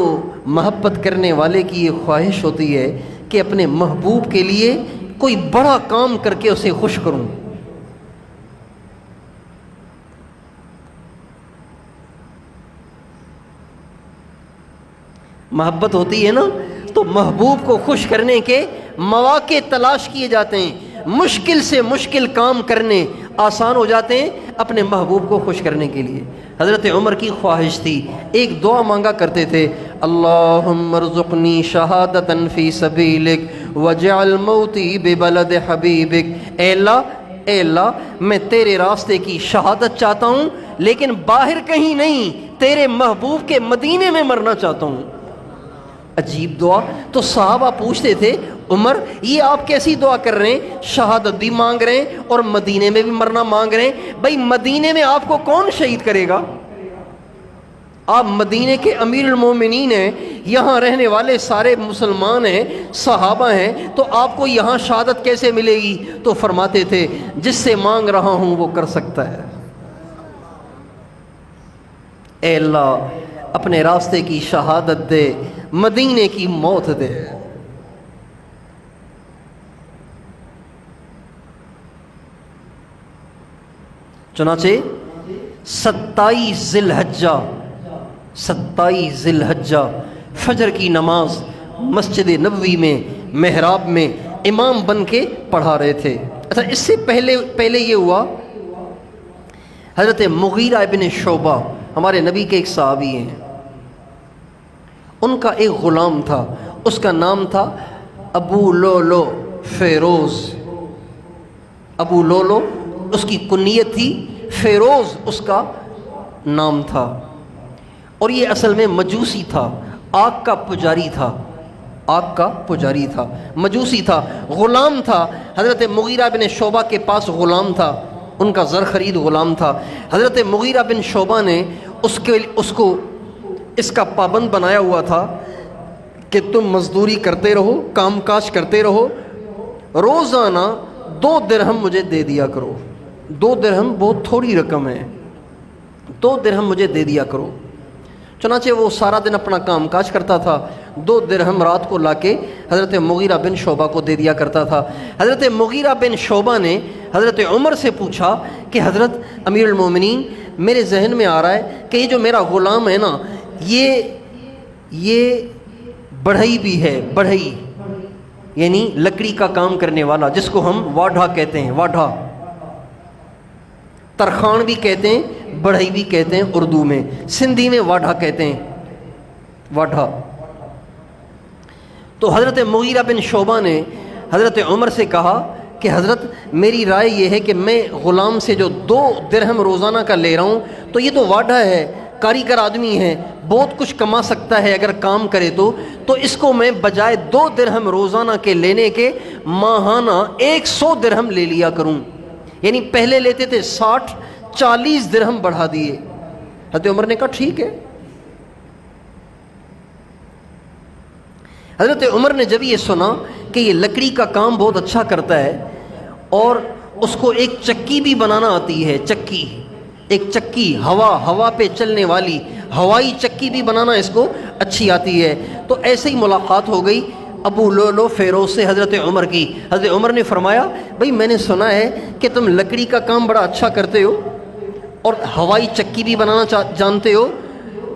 محبت کرنے والے کی یہ خواہش ہوتی ہے کہ اپنے محبوب کے لیے کوئی بڑا کام کر کے اسے خوش کروں. محبت ہوتی ہے نا، تو محبوب کو خوش کرنے کے مواقع تلاش کیے جاتے ہیں. مشکل سے مشکل کام کرنے آسان ہو جاتے ہیں اپنے محبوب کو خوش کرنے کے لیے. حضرت عمر کی خواہش تھی، ایک دعا مانگا کرتے تھے، اللہم ارزقنی شہادتا فی سبیلک وجعل موتی ببلد حبیبک. اے اللہ میں تیرے راستے کی شہادت چاہتا ہوں، لیکن باہر کہیں نہیں، تیرے محبوب کے مدینے میں مرنا چاہتا ہوں. عجیب دعا. تو صحابہ پوچھتے تھے عمر یہ آپ کیسی دعا کر رہے ہیں؟ شہادت بھی مانگ رہے ہیں اور مدینے میں بھی مرنا مانگ رہے ہیں. بھائی مدینے میں آپ کو کون شہید کرے گا؟ آپ مدینے کے امیر المومنین ہیں، یہاں رہنے والے سارے مسلمان ہیں، صحابہ ہیں، تو آپ کو یہاں شہادت کیسے ملے گی؟ تو فرماتے تھے جس سے مانگ رہا ہوں وہ کر سکتا ہے. اے اللہ اپنے راستے کی شہادت دے، مدینے کی موت دے. چنانچہ 27 ذی الحجہ فجر کی نماز مسجد نبوی میں محراب میں امام بن کے پڑھا رہے تھے. اچھا اس سے پہلے یہ ہوا، حضرت مغیرہ ابن شعبہ ہمارے نبی کے ایک صحابی ہیں، ان کا ایک غلام تھا، اس کا نام تھا ابو لولو فیروز. ابو لولو اس کی کنیت تھی، فیروز اس کا نام تھا. اور یہ اصل میں مجوسی تھا، آگ کا پجاری تھا، آگ کا پجاری تھا، مجوسی تھا، غلام تھا. حضرت مغیرہ بن شعبہ کے پاس غلام تھا، ان کا زر خرید غلام تھا. حضرت مغیرہ بن شعبہ نے اس کو اس کا پابند بنایا ہوا تھا کہ تم مزدوری کرتے رہو، کام کاج کرتے رہو، روزانہ 2 درہم مجھے دے دیا کرو. 2 درہم بہت تھوڑی رقم ہے، 2 درہم مجھے دے دیا کرو. چنانچہ وہ سارا دن اپنا کام کاج کرتا تھا، 2 درہم رات کو لا کے حضرت مغیرہ بن شعبہ کو دے دیا کرتا تھا. حضرت مغیرہ بن شعبہ نے حضرت عمر سے پوچھا کہ حضرت امیر المومنین میرے ذہن میں آ رہا ہے کہ یہ جو میرا غلام ہے نا، یہ بڑھئی بھی ہے، بڑھئی یعنی لکڑی کا کام کرنے والا، جس کو ہم واڈھا کہتے ہیں، واڈھا ترخان بھی کہتے ہیں، بڑھئی بھی کہتے ہیں، اردو میں، سندھی میں واڈھا کہتے ہیں، واڈھا. تو حضرت مغیرہ بن شعبہ نے حضرت عمر سے کہا کہ حضرت میری رائے یہ ہے کہ میں غلام سے جو 2 درہم روزانہ کا لے رہا ہوں، تو یہ تو واڈھا ہے، کاریگر آدمی ہے، بہت کچھ کما سکتا ہے اگر کام کرے تو اس کو میں بجائے 2 درہم روزانہ کے لینے کے ماہانہ 100 درہم لے لیا کروں. یعنی پہلے لیتے تھے 60، 40 درہم بڑھا دیے. حضرت عمر نے کہا ٹھیک ہے. حضرت عمر نے جب یہ سنا کہ یہ لکڑی کا کام بہت اچھا کرتا ہے اور اس کو ایک چکی بھی بنانا آتی ہے، چکی، ایک چکی ہوا پہ چلنے والی ہوائی چکی بھی بنانا اس کو اچھی آتی ہے، تو ایسے ہی ملاقات ہو گئی ابو لولو فیروز سے حضرت عمر کی. حضرت عمر نے فرمایا بھئی میں نے سنا ہے کہ تم لکڑی کا کام بڑا اچھا کرتے ہو اور ہوائی چکی بھی بنانا جانتے ہو.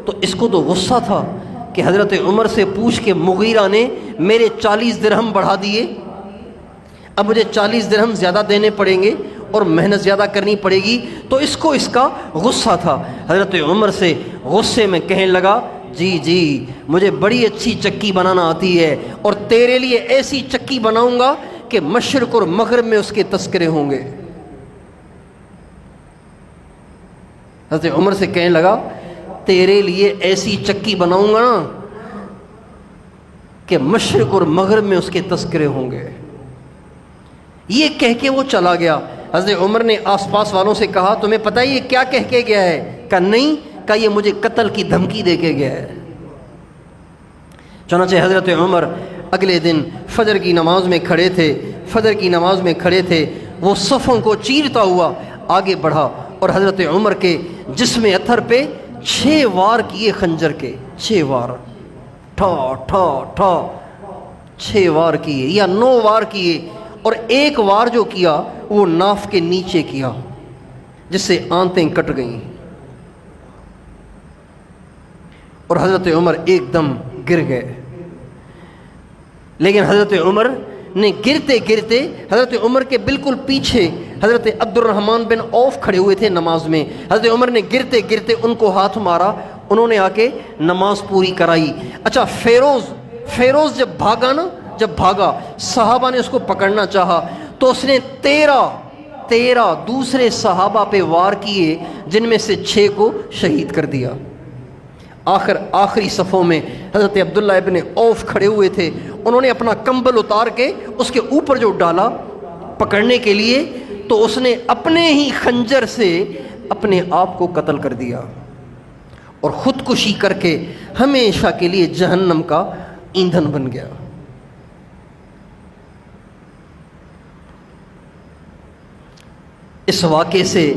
تو اس کو تو غصہ تھا کہ حضرت عمر سے پوچھ کے مغیرہ نے میرے 40 درہم بڑھا دیے، اب مجھے 40 درہم زیادہ دینے پڑیں گے اور محنت زیادہ کرنی پڑے گی. تو اس کو اس کا غصہ تھا. حضرت عمر سے غصے میں کہنے لگا جی مجھے بڑی اچھی چکی بنانا آتی ہے اور تیرے لیے ایسی چکی بناؤں گا کہ مشرق اور مغرب میں اس کے تذکرے ہوں گے. حضرت عمر سے کہنے لگا تیرے لیے ایسی چکی بناؤں گا نا کہ مشرق اور مغرب میں اس کے تذکرے ہوں گے. یہ کہہ کے وہ چلا گیا. حضرت عمر نے آس پاس والوں سے کہا تمہیں پتہ ہے یہ کیا کہہ کے گیا ہے؟ کہا نہیں، کہا یہ مجھے قتل کی دھمکی دے کے گیا ہے. چنانچہ حضرت عمر اگلے دن فجر کی نماز میں کھڑے تھے، وہ صفوں کو چیرتا ہوا آگے بڑھا اور حضرت عمر کے جسم اطہر پہ 6 وار کیے خنجر کے، 6 وار، ٹھا ٹھا ٹھا 6 وار کیے یا 9 وار کیے، اور 1 وار جو کیا وہ ناف کے نیچے کیا جس سے آنتیں کٹ گئیں اور حضرت عمر ایک دم گر گئے. لیکن حضرت عمر نے گرتے حضرت عمر کے بالکل پیچھے حضرت عبد الرحمن بن عوف کھڑے ہوئے تھے نماز میں. حضرت عمر نے گرتے ان کو ہاتھ مارا، انہوں نے آ کے نماز پوری کرائی. اچھا فیروز جب بھاگا صحابہ نے اس کو پکڑنا چاہا تو اس نے 13 دوسرے صحابہ پہ وار کیے جن میں سے 6 کو شہید کر دیا. آخری صفوں میں حضرت عبداللہ ابن عوف کھڑے ہوئے تھے. انہوں نے اپنا کمبل اتار کے اس کے اوپر جو ڈالا پکڑنے کے لیے، تو اس نے اپنے ہی خنجر سے اپنے آپ کو قتل کر دیا اور خودکشی کر کے ہمیشہ کے لیے جہنم کا ایندھن بن گیا. اس واقعے سے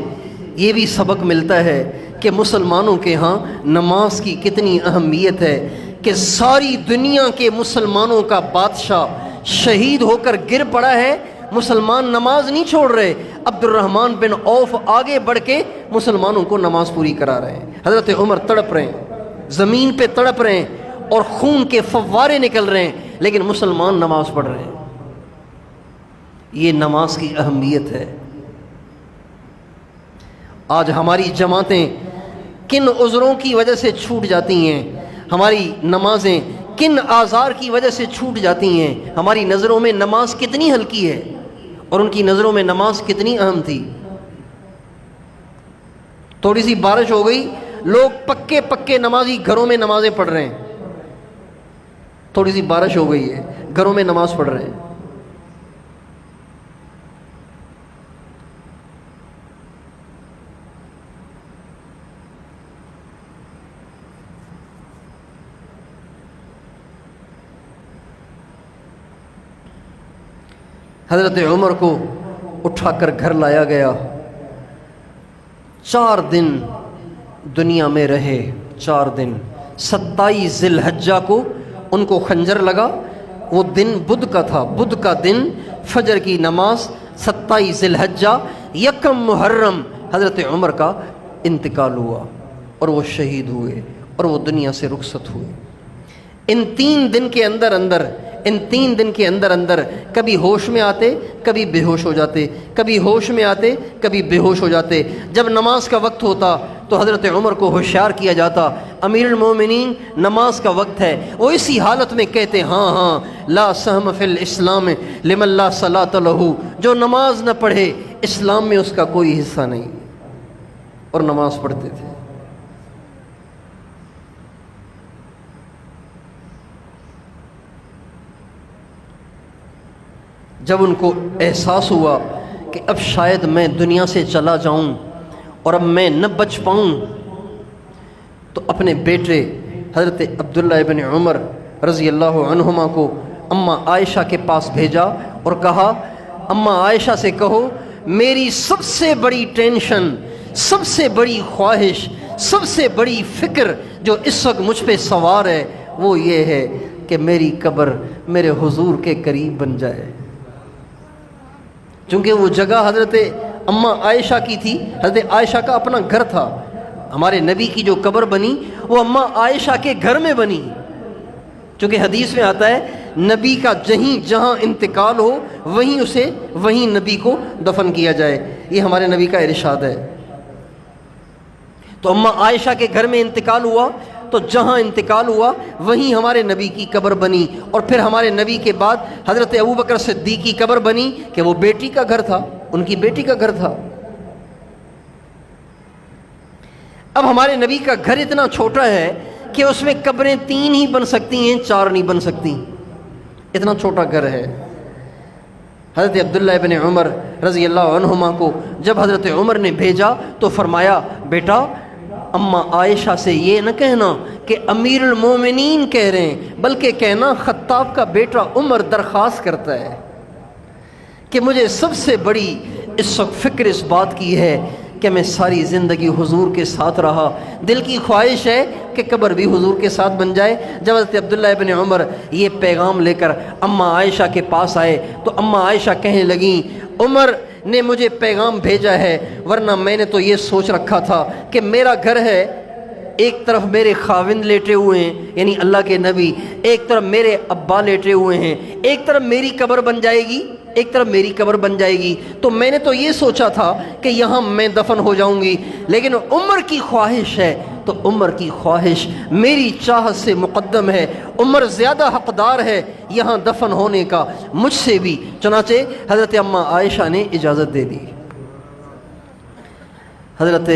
یہ بھی سبق ملتا ہے کہ مسلمانوں کے ہاں نماز کی کتنی اہمیت ہے، کہ ساری دنیا کے مسلمانوں کا بادشاہ شہید ہو کر گر پڑا ہے، مسلمان نماز نہیں چھوڑ رہے. عبد الرحمن بن عوف آگے بڑھ کے مسلمانوں کو نماز پوری کرا رہے ہیں. حضرت عمر تڑپ رہے ہیں، زمین پہ تڑپ رہے ہیں اور خون کے فوارے نکل رہے ہیں، لیکن مسلمان نماز پڑھ رہے ہیں. یہ نماز کی اہمیت ہے. آج ہماری جماعتیں کن عذروں کی وجہ سے چھوٹ جاتی ہیں، ہماری نمازیں کن آزار کی وجہ سے چھوٹ جاتی ہیں. ہماری نظروں میں نماز کتنی ہلکی ہے اور ان کی نظروں میں نماز کتنی اہم تھی. تھوڑی سی بارش ہو گئی، لوگ پکے نمازی گھروں میں نمازیں پڑھ رہے ہیں. تھوڑی سی بارش ہو گئی ہے، گھروں میں نماز پڑھ رہے ہیں. حضرت عمر کو اٹھا کر گھر لایا گیا. 4 دن دنیا میں رہے. 4 دن 27 ذی الحجہ کو ان کو خنجر لگا. وہ دن بدھ کا تھا، بدھ کا دن، فجر کی نماز. 27 ذی الحجہ، 1 محرم حضرت عمر کا انتقال ہوا اور وہ شہید ہوئے اور وہ دنیا سے رخصت ہوئے. ان 3 دن کے اندر کبھی ہوش میں آتے، کبھی بے ہوش ہو جاتے، کبھی ہوش میں آتے، کبھی بے ہوش ہو جاتے. جب نماز کا وقت ہوتا تو حضرت عمر کو ہوشیار کیا جاتا، امیر المومنین نماز کا وقت ہے. وہ اسی حالت میں کہتے ہاں لا سہم فی الاسلام لمن لا صلاۃ لہ، جو نماز نہ پڑھے اسلام میں اس کا کوئی حصہ نہیں. اور نماز پڑھتے تھے. جب ان کو احساس ہوا کہ اب شاید میں دنیا سے چلا جاؤں اور اب میں نہ بچ پاؤں، تو اپنے بیٹے حضرت عبداللہ ابن عمر رضی اللہ عنہما کو اماں عائشہ کے پاس بھیجا اور کہا، اماں عائشہ سے کہو میری سب سے بڑی ٹینشن، سب سے بڑی خواہش، سب سے بڑی فکر جو اس وقت مجھ پہ سوار ہے وہ یہ ہے کہ میری قبر میرے حضور کے قریب بن جائے. چونکہ وہ جگہ حضرت اماں عائشہ کی تھی، حضرت عائشہ کا اپنا گھر تھا. ہمارے نبی کی جو قبر بنی وہ اماں عائشہ کے گھر میں بنی. چونکہ حدیث میں آتا ہے نبی کا جہاں انتقال ہو وہیں نبی کو دفن کیا جائے. یہ ہمارے نبی کا ارشاد ہے. تو اماں عائشہ کے گھر میں انتقال ہوا تو جہاں انتقال ہوا وہیں ہمارے نبی کی قبر بنی. اور پھر ہمارے نبی کے بعد حضرت ابوبکر صدیق کی قبر بنی کہ وہ بیٹی کا گھر تھا، ان کی بیٹی کا گھر تھا. اب ہمارے نبی کا گھر اتنا چھوٹا ہے کہ اس میں قبریں 3 ہی بن سکتی ہیں، 4 نہیں بن سکتی. اتنا چھوٹا گھر ہے. حضرت عبداللہ ابن عمر رضی اللہ عنہما کو جب حضرت عمر نے بھیجا تو فرمایا، بیٹا اماں عائشہ سے یہ نہ کہنا کہ امیر المومنین کہہ رہے ہیں، بلکہ کہنا خطاب کا بیٹا عمر درخواست کرتا ہے کہ مجھے سب سے بڑی اس وقت فکر اس بات کی ہے کہ میں ساری زندگی حضور کے ساتھ رہا، دل کی خواہش ہے کہ قبر بھی حضور کے ساتھ بن جائے. جب حضرت عبداللہ ابن عمر یہ پیغام لے کر اماں عائشہ کے پاس آئے تو اماں عائشہ کہنے لگیں، عمر نے مجھے پیغام بھیجا ہے، ورنہ میں نے تو یہ سوچ رکھا تھا کہ میرا گھر ہے، ایک طرف میرے خاوند لیٹے ہوئے ہیں یعنی اللہ کے نبی، ایک طرف میرے ابا لیٹے ہوئے ہیں، ایک طرف میری قبر بن جائے گی، ایک طرف میری قبر بن جائے گی. تو میں نے تو یہ سوچا تھا کہ یہاں میں دفن ہو جاؤں گی، لیکن عمر کی خواہش ہے تو عمر کی خواہش میری چاہت سے مقدم ہے. عمر زیادہ حقدار ہے یہاں دفن ہونے کا مجھ سے بھی. چنانچہ حضرت اماں عائشہ نے اجازت دے دی. حضرت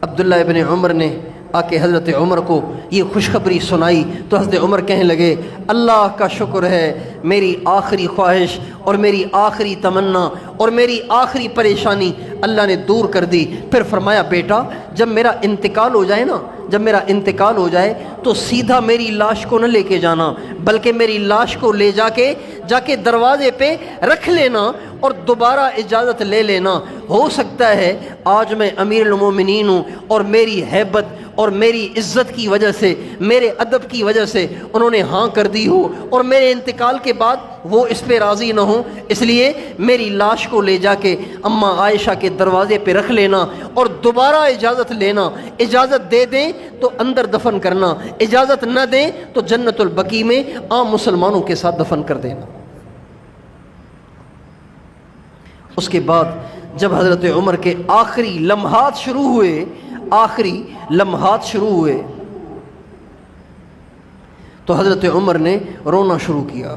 عبداللہ ابن عمر نے آ کے حضرت عمر کو یہ خوشخبری سنائی تو حضرت عمر کہنے لگے اللہ کا شکر ہے میری آخری خواہش اور میری آخری تمنا اور میری آخری پریشانی اللہ نے دور کر دی۔ پھر فرمایا بیٹا جب میرا انتقال ہو جائے نا، جب میرا انتقال ہو جائے تو سیدھا میری لاش کو نہ لے کے جانا، بلکہ میری لاش کو لے جا کے دروازے پہ رکھ لینا اور دوبارہ اجازت لے لینا۔ ہو سکتا ہے آج میں امیر المومنین ہوں اور میری ہیبت اور میری عزت کی وجہ سے، میرے ادب کی وجہ سے انہوں نے ہاں کر دی ہو اور میرے انتقال کے بعد وہ اس پہ راضی نہ ہوں، اس لیے میری لاش کو لے جا کے اماں عائشہ کے دروازے پہ رکھ لینا اور دوبارہ اجازت لینا۔ اجازت دے دیں تو اندر دفن کرنا، اجازت نہ دیں تو جنت البقیع میں عام مسلمانوں کے ساتھ دفن کر دینا۔ اس کے بعد جب حضرت عمر کے آخری لمحات شروع ہوئے تو حضرت عمر نے رونا شروع کیا،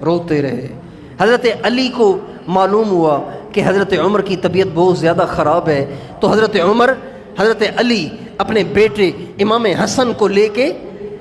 روتے رہے۔ حضرت علی کو معلوم ہوا کہ حضرت عمر کی طبیعت بہت زیادہ خراب ہے، تو حضرت علی اپنے بیٹے امام حسن کو لے کے،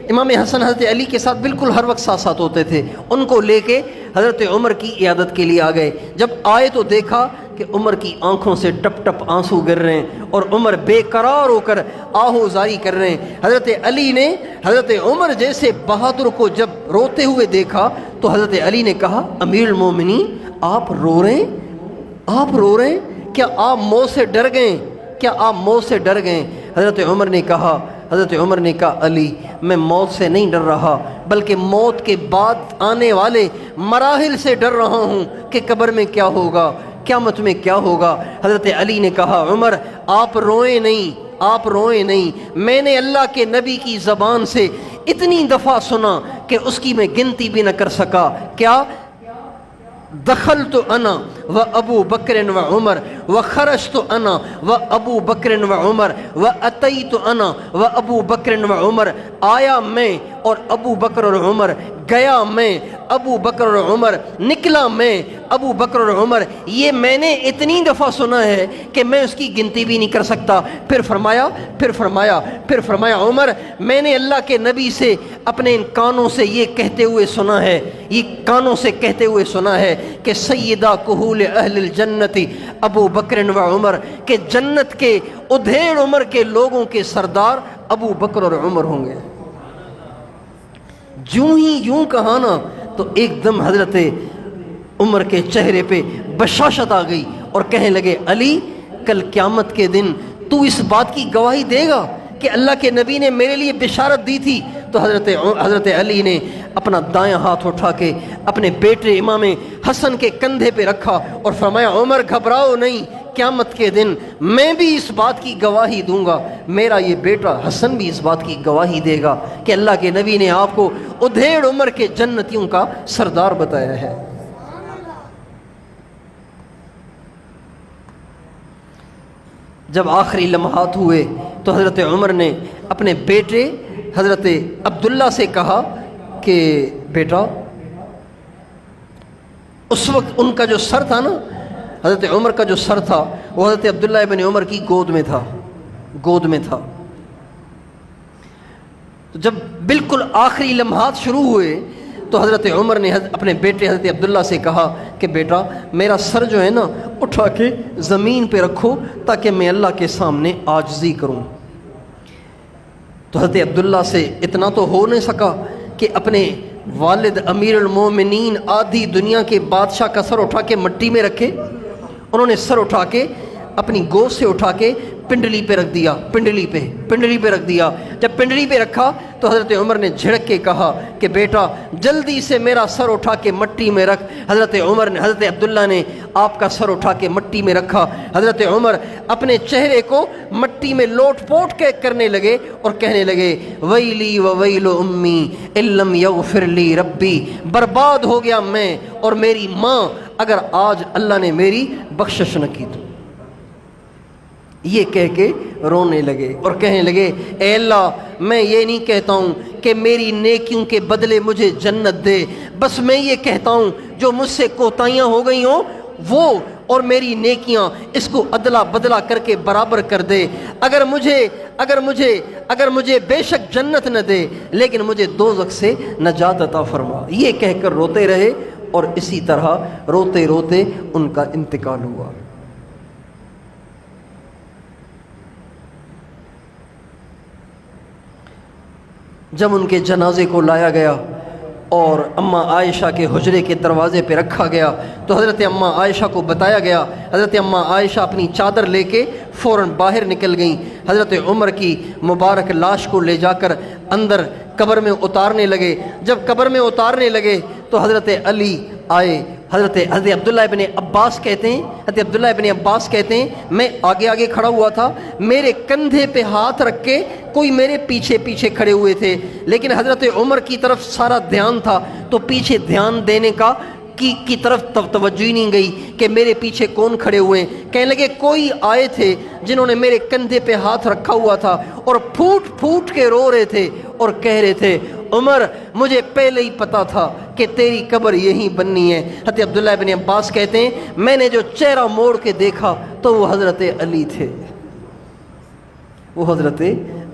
امام حسن حضرت علی کے ساتھ بالکل ہر وقت ساتھ ہوتے تھے، ان کو لے کے حضرت عمر کی عیادت کے لیے آ گئے۔ جب آئے تو دیکھا کہ عمر کی آنکھوں سے ٹپ ٹپ آنسو گر رہے ہیں اور عمر بے قرار ہو کر آہوزاری کر رہے ہیں۔ حضرت علی نے حضرت عمر جیسے بہادر کو جب روتے ہوئے دیکھا تو حضرت علی نے کہا امیر المومنین آپ رو رہے ہیں؟ کیا آپ موت سے ڈر گئے؟ حضرت عمر نے کہا علی میں موت سے نہیں ڈر رہا بلکہ موت کے بعد آنے والے مراحل سے ڈر رہا ہوں کہ قبر میں کیا ہوگا، قیامت میں کیا ہوگا۔ حضرت علی نے کہا عمر آپ روئیں نہیں، میں نے اللہ کے نبی کی زبان سے اتنی دفعہ سنا کہ اس کی میں گنتی بھی نہ کر سکا۔ کیا دخلت انا و ابو بکر و عمر و خرجت انا و ابو بکر و عمر و اتیت انا و ابو بکر و عمر، آیا میں اور ابو بکر اور عمر، گیا میں ابو بکر اور عمر، نکلا میں ابو بکر اور عمر، یہ میں نے اتنی دفعہ سنا ہے کہ میں اس کی گنتی بھی نہیں کر سکتا۔ پھر فرمایا عمر میں نے اللہ کے نبی سے اپنے ان کانوں سے یہ کہتے ہوئے سنا ہے کہ سیدہ کہول اہل الجنت ابو بکر و عمر، کہ جنت کے ادھیڑ عمر کے لوگوں کے سردار ابو بکر اور عمر ہوں گے۔ یوں کہا نا تو ایک دم حضرت عمر کے چہرے پہ بشاشت آ گئی اور کہنے لگے علی کل قیامت کے دن تو اس بات کی گواہی دے گا کہ اللہ کے نبی نے میرے لیے بشارت دی تھی؟ تو حضرت علی نے اپنا دایاں ہاتھ اٹھا کے اپنے بیٹے امام حسن کے کندھے پہ رکھا اور فرمایا عمر گھبراؤ نہیں، قیامت کے دن میں بھی اس بات کی گواہی دوں گا، میرا یہ بیٹا حسن بھی اس بات کی گواہی دے گا کہ اللہ کے نبی نے آپ کو ادھیڑ عمر کے جنتیوں کا سردار بتایا ہے۔ جب آخری لمحات ہوئے تو حضرت عمر نے اپنے بیٹے حضرت عبداللہ سے کہا کہ بیٹا، اس وقت ان کا جو سر تھا نا، حضرت عمر کا جو سر تھا وہ حضرت عبداللہ ابن عمر کی گود میں تھا۔ تو جب بالکل آخری لمحات شروع ہوئے تو حضرت عمر نے اپنے بیٹے حضرت عبداللہ سے کہا کہ بیٹا میرا سر جو ہے نا اٹھا کے زمین پہ رکھو تاکہ میں اللہ کے سامنے عاجزی کروں۔ تو حضرت عبداللہ سے اتنا تو ہو نہیں سکا کہ اپنے والد امیر المومنین آدھی دنیا کے بادشاہ کا سر اٹھا کے مٹی میں رکھے۔ انہوں نے سر اٹھا کے اپنی گود سے اٹھا کے پنڈلی پہ رکھ دیا، پنڈلی پہ رکھ دیا۔ جب پنڈلی پہ رکھا تو حضرت عمر نے جھڑک کے کہا کہ بیٹا جلدی سے میرا سر اٹھا کے مٹی میں رکھ۔ حضرت عبداللہ نے آپ کا سر اٹھا کے مٹی میں رکھا۔ حضرت عمر اپنے چہرے کو مٹی میں لوٹ پوٹ کے کرنے لگے اور کہنے لگے ویلی و ویل امی ان لم یغفر لی ربی، برباد ہو گیا میں اور میری ماں اگر آج اللہ نے میری بخشش نہ کی تو۔ یہ کہہ کے رونے لگے اور کہنے لگے اے اللہ میں یہ نہیں کہتا ہوں کہ میری نیکیوں کے بدلے مجھے جنت دے، بس میں یہ کہتا ہوں جو مجھ سے کوتاہیاں ہو گئی ہوں وہ اور میری نیکیاں اس کو ادلا بدلا کر کے برابر کر دے. اگر مجھے بے شک جنت نہ دے لیکن مجھے دوزخ سے نجات عطا فرما. یہ کہہ کر روتے رہے اور اسی طرح روتے روتے ان کا انتقال ہوا. جب ان کے جنازے کو لایا گیا اور اماں عائشہ کے حجرے کے دروازے پہ رکھا گیا تو حضرت اماں عائشہ کو بتایا گیا. حضرت اماں عائشہ اپنی چادر لے کے فوراً باہر نکل گئیں. حضرت عمر کی مبارک لاش کو لے جا کر اندر قبر میں اتارنے لگے. جب قبر میں اتارنے لگے تو حضرت علی آئے. حضرت عبداللہ ابن عباس کہتے ہیں میں آگے کھڑا ہوا تھا, میرے کندھے پہ ہاتھ رکھ کے کوئی میرے پیچھے کھڑے ہوئے تھے, لیکن حضرت عمر کی طرف سارا دھیان تھا تو پیچھے دھیان دینے کی طرف توجہ ہی نہیں گئی کہ میرے پیچھے کون کھڑے ہوئے ہیں. کہنے لگے کوئی آئے تھے جنہوں نے میرے کندھے پہ ہاتھ رکھا ہوا تھا اور پھوٹ کے رو رہے تھے اور کہہ رہے تھے عمر مجھے پہلے ہی پتا تھا کہ تیری قبر یہیں بننی ہے. حضرت عبداللہ ابن عباس کہتے ہیں میں نے جو چہرہ موڑ کے دیکھا تو وہ حضرت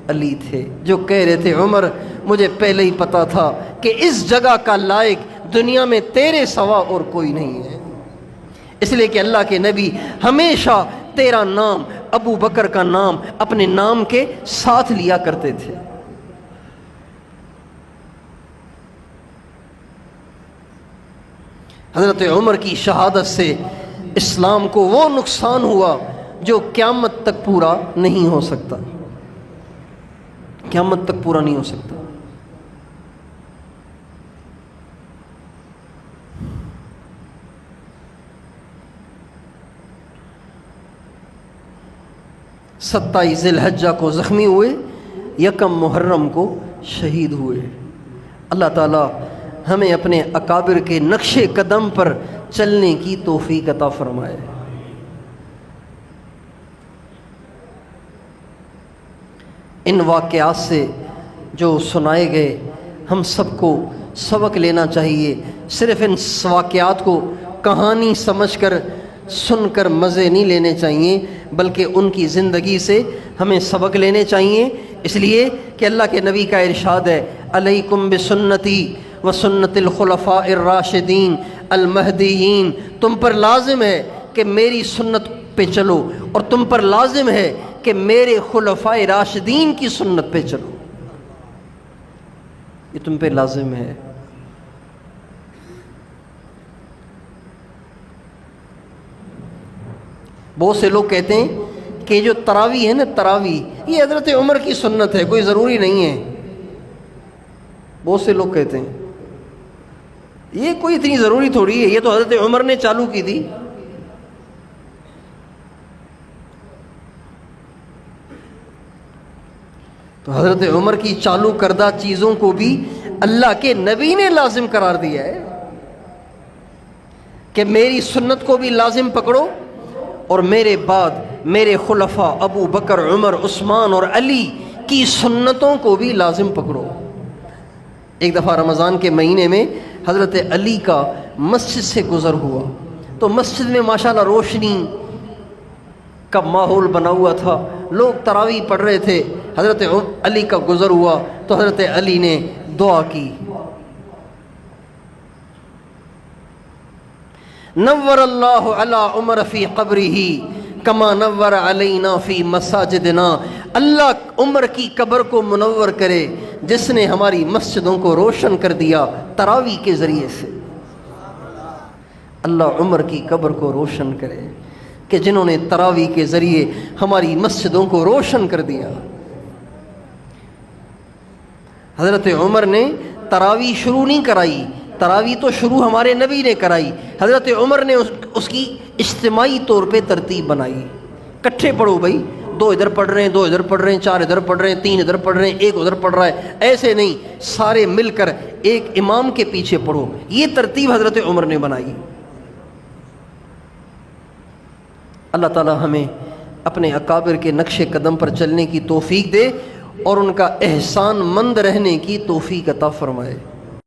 علی تھے جو کہہ رہے تھے عمر مجھے پہلے ہی پتا تھا کہ اس جگہ کا لائق دنیا میں تیرے سوا اور کوئی نہیں ہے. اس لیے کہ اللہ کے نبی ہمیشہ تیرا نام ابو بکر کا نام اپنے نام کے ساتھ لیا کرتے تھے. حضرت عمر کی شہادت سے اسلام کو وہ نقصان ہوا جو قیامت تک پورا نہیں ہو سکتا. ستائیس ذی الحجہ کو زخمی ہوئے, یکم محرم کو شہید ہوئے. اللہ تعالی ہمیں اپنے اکابر کے نقش قدم پر چلنے کی توفیق عطا فرمائے. ان واقعات سے جو سنائے گئے ہم سب کو سبق لینا چاہیے. صرف ان واقعات کو کہانی سمجھ کر سن کر مزے نہیں لینے چاہیے بلکہ ان کی زندگی سے ہمیں سبق لینے چاہیے. اس لیے کہ اللہ کے نبی کا ارشاد ہے علیکم بسنتی وسنت الخلفاء الراشدین المہدیین, تم پر لازم ہے کہ میری سنت پہ چلو اور تم پر لازم ہے کہ میرے خلفاء راشدین کی سنت پہ چلو. یہ تم پہ لازم ہے. بہت سے لوگ کہتے ہیں کہ جو تراویح ہے نا تراویح یہ حضرت عمر کی سنت ہے, کوئی ضروری نہیں ہے. بہت سے لوگ کہتے ہیں یہ کوئی اتنی ضروری تھوڑی ہے, یہ تو حضرت عمر نے چالو کی تھی. تو حضرت عمر کی چالو کردہ چیزوں کو بھی اللہ کے نبی نے لازم قرار دیا ہے کہ میری سنت کو بھی لازم پکڑو اور میرے بعد میرے خلفاء ابو بکر عمر عثمان اور علی کی سنتوں کو بھی لازم پکڑو. ایک دفعہ رمضان کے مہینے میں حضرت علی کا مسجد سے گزر ہوا تو مسجد میں ماشاءاللہ روشنی کا ماحول بنا ہوا تھا, لوگ تراویح پڑھ رہے تھے. حضرت علی کا گزر ہوا تو حضرت علی نے دعا کی نور اللہ علی عمر فی قبرہ کما نور علینا فی مساجدنا. اللہ عمر کی قبر کو منور کرے جس نے ہماری مسجدوں کو روشن کر دیا تراویح کے ذریعے سے. اللہ عمر کی قبر کو روشن کرے کہ جنہوں نے تراویح کے ذریعے ہماری مسجدوں کو روشن کر دیا. حضرت عمر نے تراویح شروع نہیں کرائی, تراویح تو شروع ہمارے نبی نے کرائی. حضرت عمر نے اس کی اجتماعی طور پہ ترتیب بنائی, کٹھے پڑھو بھائی, 2 ادھر پڑھ رہے ہیں, 2 ادھر پڑھ رہے ہیں, 4 ادھر پڑھ رہے ہیں, 3 ادھر پڑھ رہے ہیں, 1 ادھر پڑھ رہا ہے. ایسے نہیں, سارے مل کر ایک امام کے پیچھے پڑھو. یہ ترتیب حضرت عمر نے بنائی. اللہ تعالی ہمیں اپنے اکابر کے نقش قدم پر چلنے کی توفیق دے اور ان کا احسان مند رہنے کی توفیق عطا فرمائے.